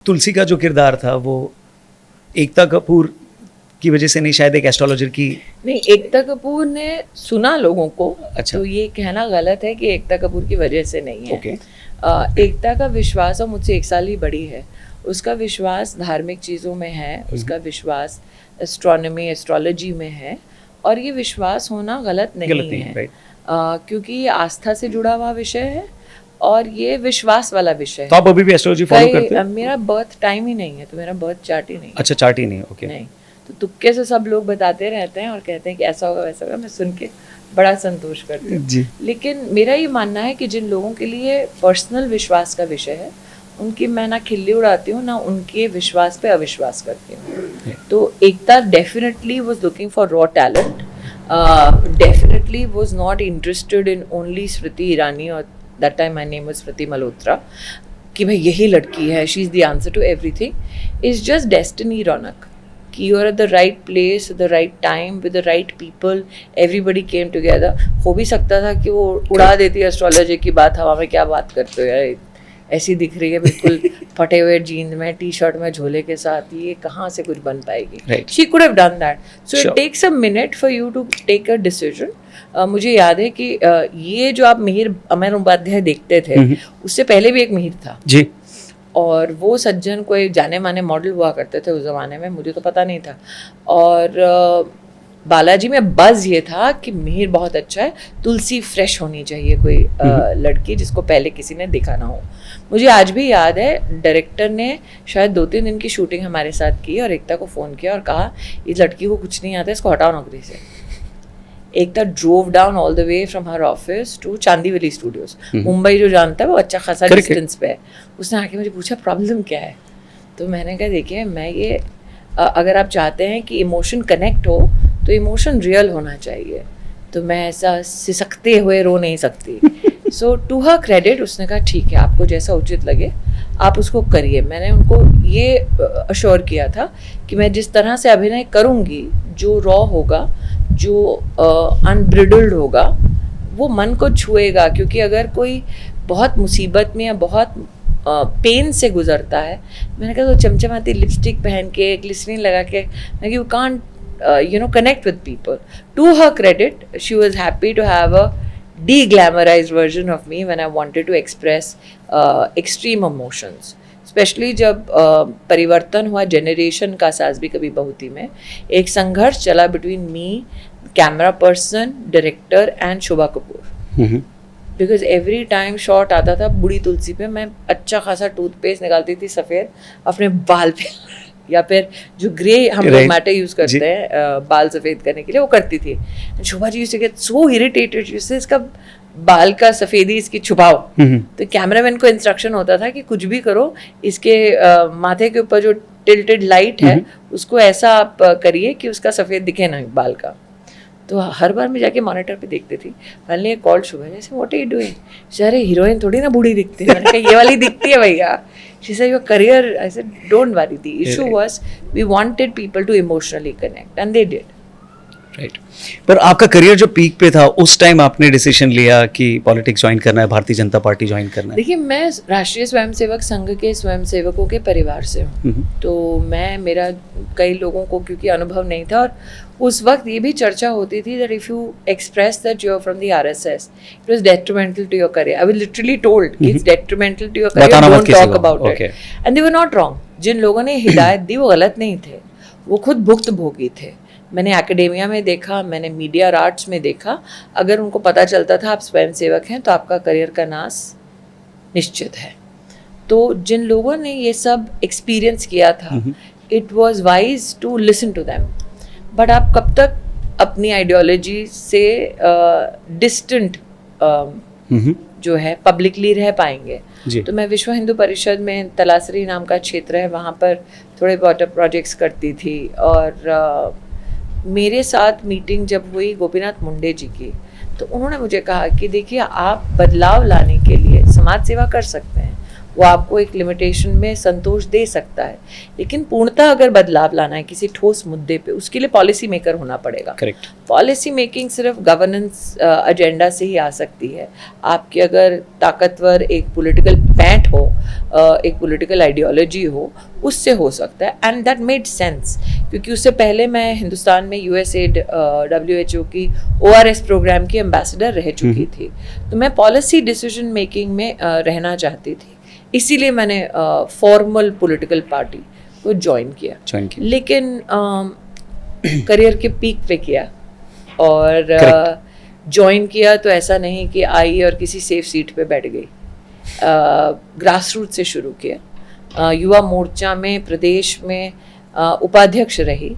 तुलसी का जो किरदार था वो एकता कपूर की वजह से नहीं, शायद एक एस्ट्रोलॉजर की। नहीं, एकता कपूर ने सुना लोगों को। अच्छा। तो ये कहना गलत है कि एकता कपूर की वजह से नहीं है। ओके। एकता का विश्वास, और मुझसे 1 साल ही बड़ी है, उसका विश्वास धार्मिक चीज़ों में है, उसका विश्वास एस्ट्रोनॉमी एस्ट्रोलॉजी में है, और ये विश्वास होना गलत नहीं है। राइट। क्योंकि ये आस्था से जुड़ा हुआ विषय है और ये विश्वास वाला विषय तो आप अभी भी एस्ट्रोलॉजी फॉलो करते हैं? मेरा बर्थ टाइम ही नहीं है, तो मेरा बर्थ चार्ट ही नहीं है। अच्छा, चार्ट ही नहीं, ओके। नहीं, तो तुक्के से सब लोग बताते रहते हैं और कहते हैं कि ऐसा होगा वैसा होगा, मैं सुन के बड़ा संतोष करती हूँ जी। लेकिन मेरा ये मानना है कि जिन लोगों के लिए पर्सनल विश्वास का विषय है, उनकी मैं ना खिल्ली उड़ाती हूँ ना उनके विश्वास पे अविश्वास करती हूँ। तो Ekta definitely was looking for raw talent, definitely was not interested in only Smriti Irani, और that time my name was Smriti Malhotra, कि भाई यही लड़की है, she is the answer to everything. It's just destiny, Raunak, कि you are at the right place, the right time, with the right people, everybody came together. हो भी सकता था कि वो उड़ा देती एस्ट्रोलॉजी की बात हवा में, क्या बात करते हो यार, ऐसी दिख रही है बिल्कुल फटे हुए जीन्स में, टी शर्ट में, झोले के साथ, ये कहाँ से कुछ बन पाएगी। She could have done that. So it takes a minute for you to take a decision. मुझे याद है कि ये जो आप मिहिर अमर उपाध्याय देखते थे, उससे पहले भी एक मिहिर था जी, और वो सज्जन कोई जाने माने मॉडल हुआ करते थे उस ज़माने में, मुझे तो पता नहीं था। और बालाजी में बज़ ये था कि मिहिर बहुत अच्छा है, तुलसी फ्रेश होनी चाहिए, कोई लड़की जिसको पहले किसी ने देखा ना हो। मुझे आज भी याद है, डायरेक्टर ने शायद 2-3 दिन की शूटिंग हमारे साथ की और एकता को फ़ोन किया और कहा इस लड़की को कुछ नहीं आता, इसको हटाओ नौकरी से। Ekta drove down all the way from her office to Chandivali studios. Mumbai जो जानता है वो अच्छा खासा डिस्टेंस पे है। उसने आके मुझे पूछा प्रॉब्लम क्या है, तो मैंने कहा देखिए मैं ये अगर आप चाहते हैं कि इमोशन कनेक्ट हो तो इमोशन रियल होना चाहिए, तो मैं ऐसा सिसकते हुए रो नहीं सकती। सो टू हर क्रेडिट उसने कहा ठीक है, आपको जैसा उचित लगे आप उसको करिए। मैंने उनको ये अश्योर किया था कि मैं जिस तरह से अभिनय करूँगी, जो रॉ होगा, जो अनब्रिडल्ड होगा, वो मन को छुएगा। क्योंकि अगर कोई बहुत मुसीबत में या बहुत पेन से गुजरता है, मैंने कहा तो चमचमाती लिपस्टिक पहन के, ग्लिसरीन लगा के, मैं you can't connect with people. To her credit, she was happy to have a de-glamorized version of me when I wanted to express extreme emotions. Specially जब परिवर्तन हुआ जनरेशन का, सास भी कभी बहुती में एक संघर्ष चला between me, camera person, director and Shobha Kapoor. Because every time shot आता था बूढ़ी तुलसी पे, मैं अच्छा खासा टूथपेस्ट निकालती थी सफ़ेद अपने बाल पे या फिर जो ग्रे हम लोग मैटर यूज़ करते हैं बाल सफ़ेद करने के लिए, वो करती थी। Shobha ji used to get so irritated, जिससे इसका बाल का सफ़ेदी इसकी छुपाओ। तो कैमरामैन को इंस्ट्रक्शन होता था कि कुछ भी करो, इसके माथे के ऊपर जो टिल्टेड लाइट है उसको ऐसा आप करिए कि उसका सफ़ेद दिखे ना बाल का। तो हर बार मैं जाके मॉनिटर पे देखती थी। फाइनली कॉल शोभा, जैसे व्हाट आर यू डूइंग? अरे हीरोइन थोड़ी ना बूढ़ी दिखती है। मैंने कहा ये वाली दिखती है भैया। She said, your career, I said, don't worry. The issue was, we wanted people to emotionally connect, and they did. Right. पर आपका करियर जो पीक पे था, उस टाइम आपने डिसीजन लिया कि पॉलिटिक्स ज्वाइन करना है, भारतीय जनता पार्टी ज्वाइन करना है? देखिए, मैं राष्ट्रीय स्वयंसेवक संघ के स्वयंसेवकों के परिवार से हूँ, तो मेरा कई लोगों को क्योंकि अनुभव नहीं था, और उस वक्त ये भी चर्चा होती थी that if you express that you are from the RSS, it was detrimental to your career. I was literally told कि it's detrimental to your career, don't talk about it. And they were not wrong. जिन लोगों ने हिदायत दी वो गलत नहीं थे, वो खुद भुक्तभोगी थे। मैंने एकेडेमिया में देखा, मैंने मीडिया आर्ट्स में देखा, अगर उनको पता चलता था आप स्वयंसेवक हैं तो आपका करियर का नाश निश्चित है। तो जिन लोगों ने ये सब एक्सपीरियंस किया था, it was wise to listen to them. But आप कब तक अपनी आइडियोलॉजी से डिस्टेंट जो है पब्लिकली रह पाएंगे? तो मैं विश्व हिंदू परिषद में तलासरी नाम का क्षेत्र है, वहाँ पर थोड़े वाटर प्रोजेक्ट्स करती थी, और मेरे साथ मीटिंग जब हुई गोपीनाथ मुंडे जी की, तो उन्होंने मुझे कहा कि देखिए आप बदलाव लाने के लिए समाज सेवा कर सकते हैं, वो आपको एक लिमिटेशन में संतोष दे सकता है, लेकिन पूर्णतः अगर बदलाव लाना है किसी ठोस मुद्दे पे, उसके लिए पॉलिसी मेकर होना पड़ेगा। करेक्ट। पॉलिसी मेकिंग सिर्फ गवर्नेंस एजेंडा से ही आ सकती है। आपकी अगर ताकतवर एक पॉलिटिकल पैंट हो, एक पॉलिटिकल आइडियोलॉजी हो, उससे हो सकता है। एंड दैट मेड सेंस, क्योंकि उससे पहले मैं हिंदुस्तान में यूएसएड WHO की ORS प्रोग्राम की एम्बेसडर रह चुकी थी, तो मैं पॉलिसी डिसीजन मेकिंग में रहना चाहती थी। इसीलिए मैंने फॉर्मल पॉलिटिकल पार्टी को ज्वाइन किया। लेकिन करियर के पीक पे किया, और ज्वाइन किया तो ऐसा नहीं कि आई और किसी सेफ सीट पे बैठ गई। ग्रास रूट से शुरू किया, युवा मोर्चा में प्रदेश में उपाध्यक्ष रही,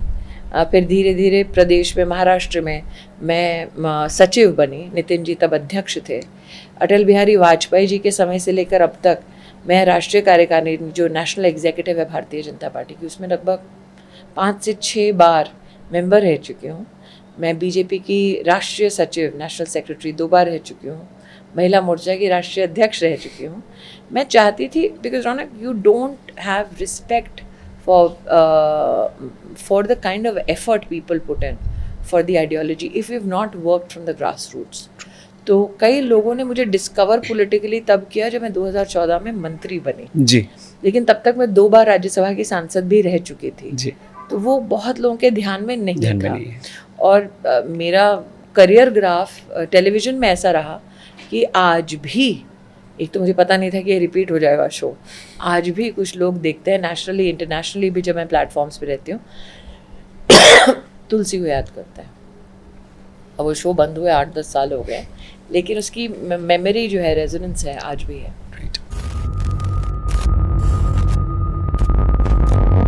फिर धीरे धीरे प्रदेश में, महाराष्ट्र में मैं सचिव बनी, नितिन जी तब अध्यक्ष थे। अटल बिहारी वाजपेयी जी के समय से लेकर अब तक मैं राष्ट्रीय कार्यकारिणी, जो नेशनल एग्जीक्यूटिव है भारतीय जनता पार्टी की, उसमें लगभग 5 से 6 बार मेंबर रह चुकी हूँ। मैं बीजेपी की राष्ट्रीय सचिव, नेशनल सेक्रेटरी 2 बार रह चुकी हूँ। महिला मोर्चा की राष्ट्रीय अध्यक्ष रह चुकी हूँ। मैं चाहती थी, because Raunak, you don't have respect for the kind of effort people put in for the ideology if you've not worked from the grassroots. तो कई लोगों ने मुझे डिस्कवर पॉलिटिकली तब किया जब मैं 2014 में मंत्री बनी जी, लेकिन तब तक मैं 2 बार राज्यसभा की सांसद भी रह चुकी थी जी। तो वो बहुत लोगों के ध्यान में नहीं ध्यान में था। नहीं है। और मेरा करियर ग्राफ टेलीविज़न में ऐसा रहा कि आज भी, एक तो मुझे पता नहीं था कि ये रिपीट हो जाएगा शो, आज भी कुछ लोग देखते हैं, नेशनली इंटरनेशनली भी जब मैं प्लेटफॉर्म्स पे रहती हूँ, तुलसी को याद करता है। अब वो शो बंद हुए 8-10 साल हो गए, लेकिन उसकी मेमोरी जो है, रेजोनेंस है, आज भी है।